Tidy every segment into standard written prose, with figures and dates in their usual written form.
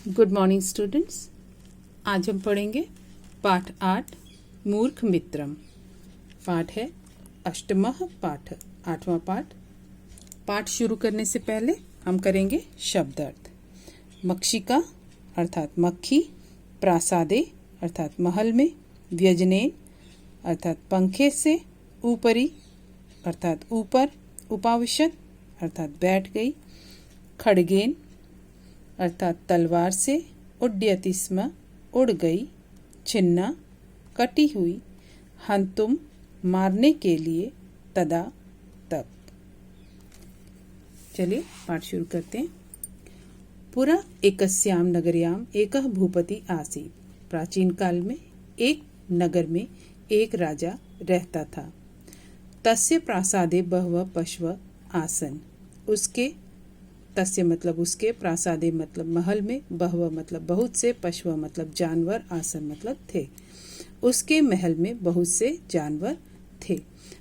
Good morning students. आज हम पढ़ेंगे पाठ 8 मूर्ख मित्रम। पाठ है अष्टमः पाठ, 8वां पाठ। पाठ शुरू करने से पहले हम करेंगे शब्द अर्थ। मक्षिका अर्थात मक्खी, प्रासादे अर्थात महल में, व्यजनेन अर्थात पंखे से, ऊपरी अर्थात ऊपर, उपाविशत अर्थात बैठ गई, खड़गेन अर्थात तलवार से, उड्यति स्म उड़ गई, छिन्ना कटी हुई, हंतुम मारने के लिए, तदा तब। चलिए पाठ शुरू करते हैं। पुरा एकस्याम नगर्याम एकः भूपति आसीत्। प्राचीन काल में एक नगर में एक राजा रहता था। तस्य प्रासादे बहवः पशवः आसन्। उसके तस्य मतलब उसके, प्रासादे मतलब महल में, बहवः मतलब बहुत से, पशवः मतलब जानवर, आसन मतलब थे। उसके महल में बहुत से जानवर थे।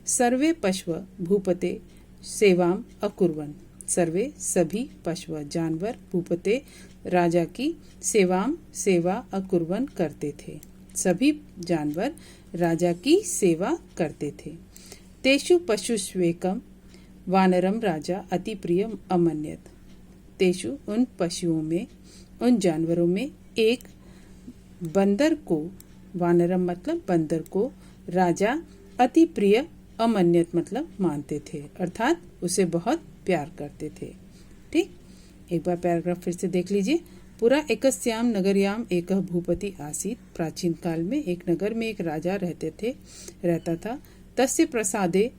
सर्वे पशवः भूपते सेवाम अकुर्वन्। सर्वे सभी पशवः जानवर भूपते राजा की सेवा अकुर्वन् करते थे। सभी जानवर राजा की सेवा करते थे। तेषु पशुष्वेकम वानरम राजा अति प्रिय अमन्यत। तेषु उन पशुओं में, उन जानवरों में एक बंदर को, वानरम मतलब बंदर को, राजा अति प्रिय अमन्यत मतलब मानते थे, अर्थात उसे बहुत प्यार करते थे। ठीक, एक बार पैराग्राफ फिर से देख लीजिए। पुरा एकस्याम नगर्याम एकः भूपति आसीत्। प्राचीन काल में एक नगर में एक राजा रहता था। तस्य प्रसादे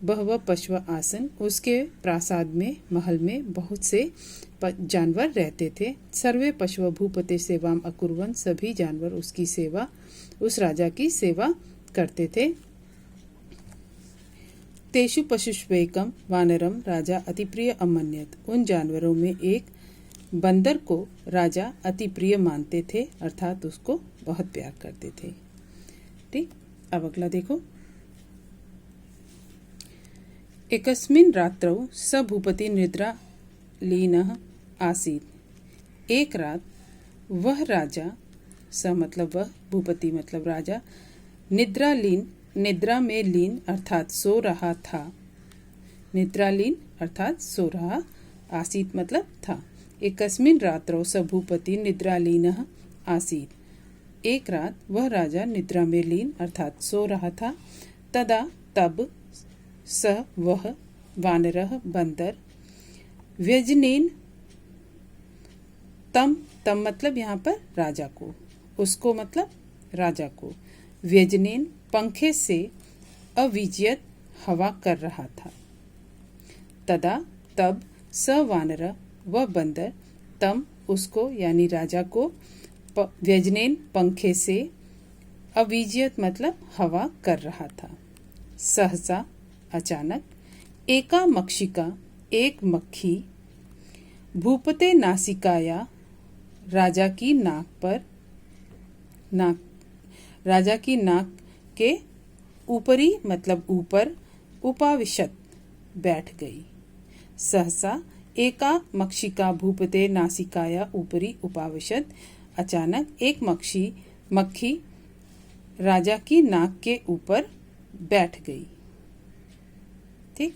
बहवः पशवः आसन। उसके प्रासाद में, महल में बहुत से जानवर रहते थे। सर्वे पशवः भूपते सेवाम अकुर्वन्। सभी जानवर उसकी सेवा, उस राजा की सेवा करते थे। तेषु पशुष्वेकम वानरम राजा अति प्रिय अमन्यत। उन जानवरों में एक बंदर को राजा अति प्रिय मानते थे, अर्थात उसको बहुत प्यार करते थे। ठीक, अब अगला देखो। एकस्मिन् रात्रौ स भूपति निद्रा लीनः आसीत्। एक रात वह राजा, स मतलब वह, भूपति मतलब राजा, निद्रा में लीन अर्थात सो रहा था। निद्रालीन अर्थात सो रहा, आसीत् मतलब था। एकस्मिन् रात्रौ स भूपति निद्रालीनः आसीत्। एक रात वह राजा निद्रा में लीन अर्थात सो रहा था। तदा तब, स वह, वानरः बंदर, व्यजनेन तम मतलब यहाँ पर राजा को, उसको मतलब राजा को, व्यजनेन पंखे से अविजयत हवा कर रहा था। तदा तब, स वानर वह बंदर, तम उसको यानी राजा को, व्यजनेन पंखे से, अविजयत मतलब हवा कर रहा था। सहसा अचानक, एका मक्षिका एक मक्खी, भूपते नासिकाया राजा की नाक के ऊपरी मतलब ऊपर, उपाविशत बैठ गई। सहसा एका मक्षिका भूपते नासिकाया ऊपरी उपाविशत। अचानक एक मक्खी राजा की नाक के ऊपर बैठ गई। ठीक,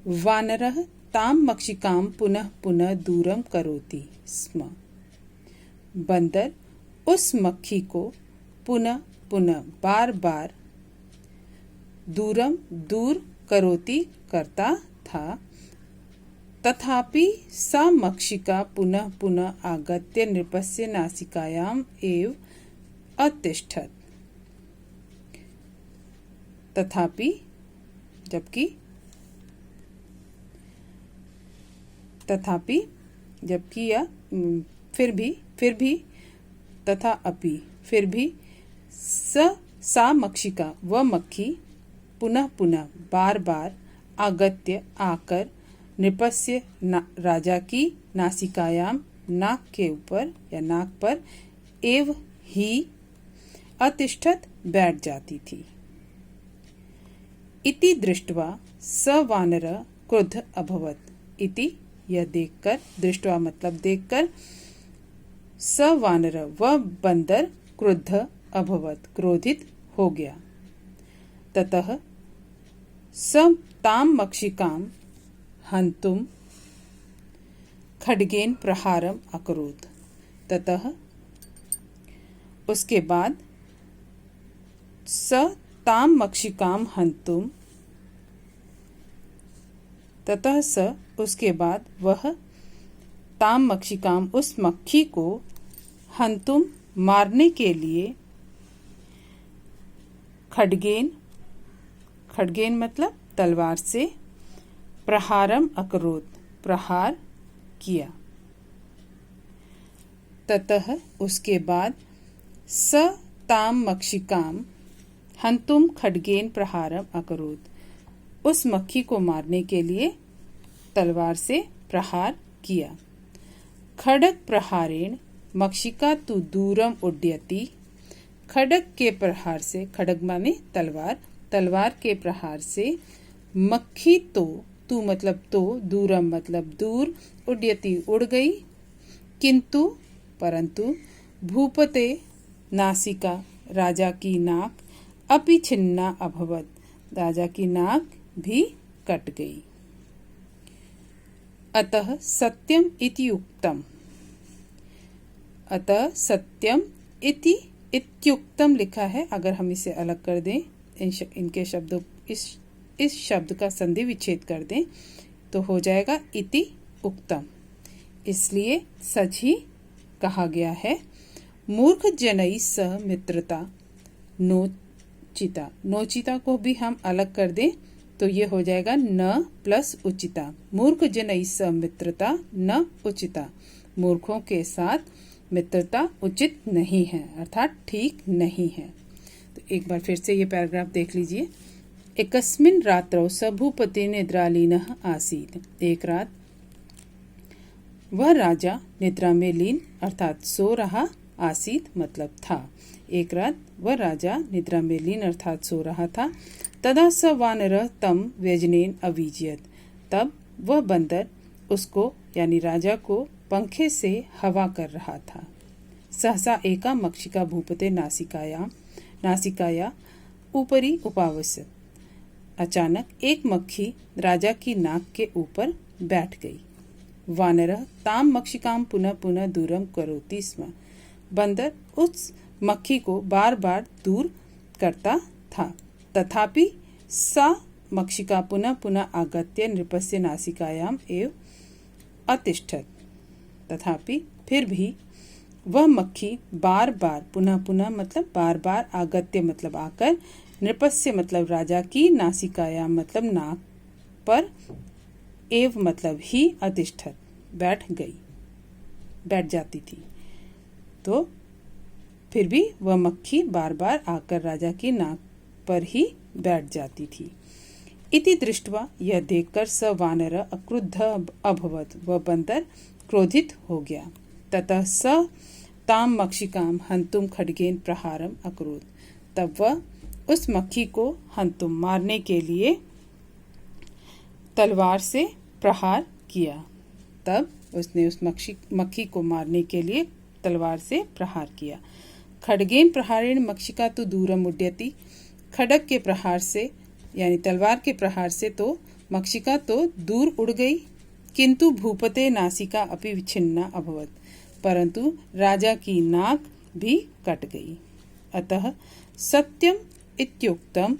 वानरः ताम मक्षिकाम पुनः पुनः दूरम करोति स्म। बंदर उस मक्खी को पुनः पुनः बार बार दूर करोति करता था। तथापि सा मक्षिका पुनः पुनः आगत्य नृपस्य नासिकायाम एव अतिष्ठत्। तथापि जबकि या फिर भी तथा अपि फिर भी, सा मक्षिका वह मक्खी, पुनः पुनः बार बार, आगत्य आकर, नृपस्य राजा की, नासिकायाम नाक के ऊपर या नाक पर, एव ही अतिष्ठत बैठ जाती थी। इति दृष्ट्वा स वानरः क्रुद्ध अभवत्। इति यह देखकर, दृष्टवा मतलब देखकर, स वानर वह बंदर क्रुद्ध अभवत क्रोधित हो गया। ततः स ताम मक्षिकाम हंतुम खड्गेन प्रहारम अकरोत्। ततः उसके बाद स ताम मक्षिकाम हंतुम, ततः स उसके बाद वह ताम मक्षिकाम उस मक्खी को हंतुम मारने के लिए खड्गेन, खड्गेन मतलब तलवार से, प्रहारम अकरोत् प्रहार किया। ततः उसके बाद स ताम मक्षिकाम हंतुम खड्गेन प्रहारम अकरोत् उस मक्खी को मारने के लिए तलवार से प्रहार किया। खड्ग प्रहारेण मक्षिका तु दूरम उड्यति। खड्ग के प्रहार से, खड्ग माने तलवार, तलवार के प्रहार से मक्खी तो, तू मतलब तो, दूरम मतलब दूर, उड्यति उड़ गई, किंतु परंतु, भूपते नासिका राजा की नाक, अपि छिन्ना अभवत राजा की नाक भी कट गई। अतः सत्यम इति उक्तम, अतः सत्यम इति इत्युक्तम लिखा है। अगर हम इसे अलग कर दें, इनके शब्दों, इस शब्द का संधि विच्छेद कर दें तो हो जाएगा इति उक्तम। इसलिए सच ही कहा गया है। मूर्ख जनई सह मित्रता नोचिता, नोचिता को भी हम अलग कर दें तो ये हो जाएगा न प्लस उचिता। मूर्ख जनई सह मित्रता न उचिता, मूर्खों के साथ मित्रता उचित नहीं है, अर्थात ठीक नहीं है। तो एक बार फिर से ये पैराग्राफ देख लीजिए। एकस्मिन् रात्रौ स भूपति निद्रालीनः आसीत्। एक रात वह राजा निद्रा में लीन अर्थात सो रहा, आसीत मतलब था। एक रात वह राजा निद्रा में लीन अर्थात सो रहा था। तदा स वानरः तं व्यजनेन अविजयत। तब वह बंदर उसको यानी राजा को पंखे से हवा कर रहा था। सहसा एका मक्षिका भूपते नासिकाया ऊपरी उपावसत। अचानक एक मक्खी राजा की नाक के ऊपर बैठ गई। वानरः ताम मक्षिकाम पुनः पुनः दूरम करोति स्म। बंदर उस मक्खी को बार बार दूर करता था। तथापि सा मक्षिका पुनः पुनः आगत्य नृपस्य नासिकायाम एव अतिष्ठत। तथापि फिर भी वह मक्खी बार बार, पुनः पुनः मतलब बार बार, आगत्य मतलब आकर, नृपस्य मतलब राजा की, नासिकायाम मतलब नाक पर, एव मतलब ही, अतिष्ठत बैठ गई, बैठ जाती थी। तो फिर भी वह मक्खी बार बार आकर राजा की नाक पर ही बैठ जाती थी। इति दृष्ट्वा, यह देखकर स वानर अक्रुद्ध अभवत, वह बंदर क्रोधित हो गया। ततः स ताम मक्षिकाम हंतुम खड्गेन प्रहारम अकरोत्। तब वह उस मक्खी को हंतुम मारने के लिए तलवार से प्रहार किया। तब उसने उस मक्खी को मारने के लिए तलवार से प्रहार किया। खड्गेन प्रहारेण मक्षिका तो दूरम उड्यति। खड्ग के प्रहार से यानी तलवार के प्रहार से तो मक्षिका तो दूर उड़ गई, किंतु भूपते नासिका अपि विच्छिन्ना अभवत, परंतु राजा की नाक भी कट गई। अतः सत्यम इत्युक्तम,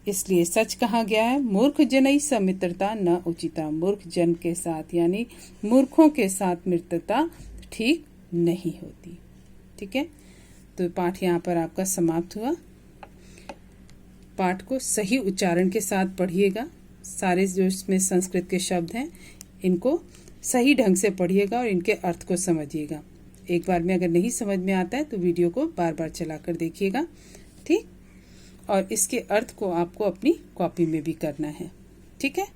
इसलिए सच कहा गया है। मूर्ख जनई स मित्रता न उचिता, मूर्ख जन के साथ यानी मूर्खों के साथ मित्रता ठीक नहीं होती। ठीक है, तो पाठ यहाँ पर आपका समाप्त हुआ। पाठ को सही उच्चारण के साथ पढ़िएगा। सारे जो इसमें संस्कृत के शब्द हैं इनको सही ढंग से पढ़िएगा और इनके अर्थ को समझिएगा। एक बार में अगर नहीं समझ में आता है तो वीडियो को बार बार चलाकर देखिएगा, ठीक। और इसके अर्थ को आपको अपनी कॉपी में भी करना है, ठीक है।